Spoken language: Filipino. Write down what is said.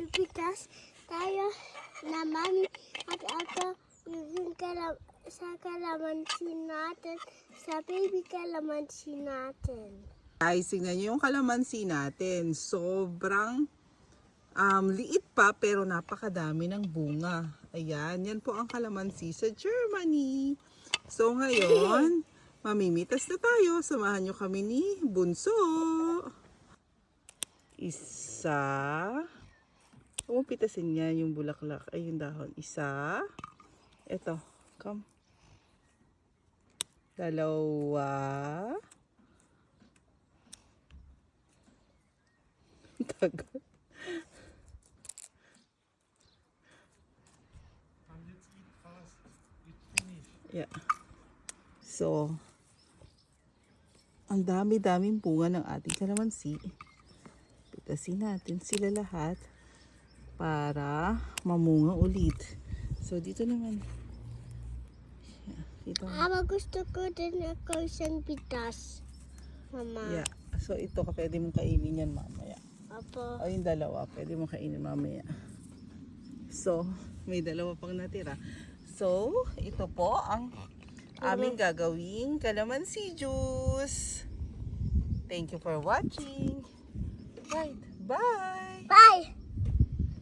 magpipitas tayo na mami at ako yung sa kalamansi natin, sa baby kalamansi natin. Guys, tingnan nyo yung kalamansi natin. Sobrang liit pa pero napakadami ng bunga. Ayan, yan po ang kalamansi sa Germany. So ngayon, mamimitas na tayo. Samahan nyo kami ni Bunso. Isa. Pumipitasin niya yung bulaklak. Ay, yung dahon. Isa. Ito. Come. Dalawa. Tagal. Yeah. So, ang dami-daming bunga ng ating kalamansi. Pitasin natin sila lahat para mamunga ulit. So, dito naman. Ito. Ama, gusto ko din ako isang pitas, Mama. Yeah. So, ito ka pwede mong kainin yan mamaya. Apo. O, yung dalawa, pwede mong kainin mamaya. So, may dalawa pang natira. So, ito po ang aming gagawing kalamansi juice. Thank you for watching. Right. Bye! Bye!